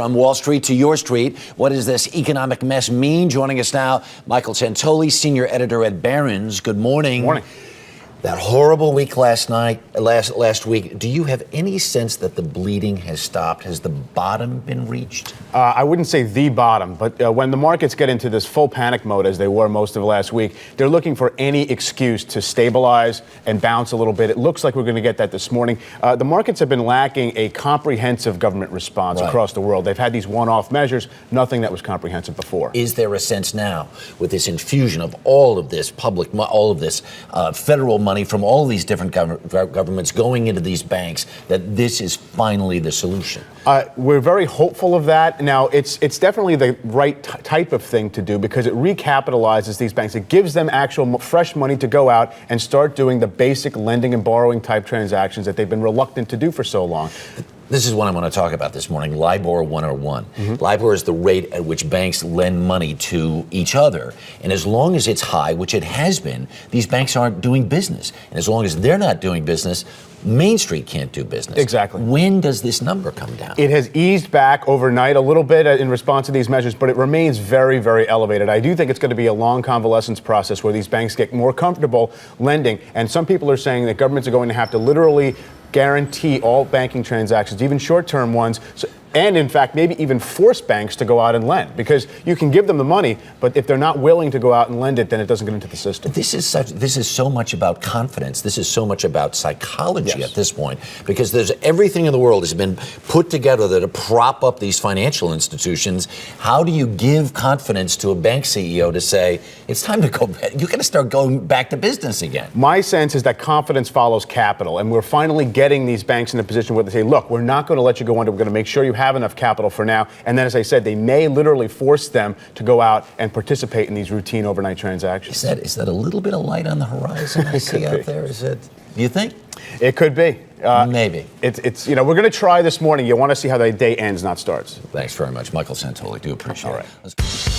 from Wall Street to your street. What does this economic mess mean? Joining us now, Michael Santoli, senior editor at Barron's. Good morning. Morning. That horrible week last week, do you have any sense that the bleeding has stopped? Has the bottom been reached? I wouldn't say the bottom, but when the markets get into this full panic mode, as they were most of last week, they're looking for any excuse to stabilize and bounce a little bit. It looks like we're going to get that this morning. The markets have been lacking a comprehensive government response across the world. They've had these one-off measures, nothing that was comprehensive before. Is there a sense now, with this infusion of all of this federal money from all these different governments going into these banks, that this is finally the solution? We're very hopeful of that. Now, it's definitely the right type of thing to do because it recapitalizes these banks. It gives them actual fresh money to go out and start doing the basic lending and borrowing type transactions that they've been reluctant to do for so long. This is what I'm going to talk about this morning, LIBOR 101. LIBOR is the rate at which banks lend money to each other. And as long as it's high, which it has been, these banks aren't doing business. And as long as they're not doing business, Main Street can't do business. Exactly. When does this number come down? It has eased back overnight a little bit in response to these measures, but it remains very, very elevated. I do think it's going to be a long convalescence process where these banks get more comfortable lending. And some people are saying that governments are going to have to literally guarantee all banking transactions, even short-term ones, and in fact, maybe even force banks to go out and lend, because you can give them the money, but if they're not willing to go out and lend it, then it doesn't get into the system. This is so much about confidence. This is so much about psychology at this point, because there's everything in the world has been put together to prop up these financial institutions. How do you give confidence to a bank CEO to say, it's time to go back, you're going to start going back to business again? My sense is that confidence follows capital, and we're finally getting these banks in a position where they say, look, we're not going to let you go under, we're going to make sure you have enough capital for now. And then, as I said, they may literally force them to go out and participate in these routine overnight transactions. Is that a little bit of light on the horizon I see out there? Do you think? It could be. Maybe. It's we're going to try this morning. You want to see how the day ends, not starts. Thanks very much, Michael Santoli. Do appreciate it. All right.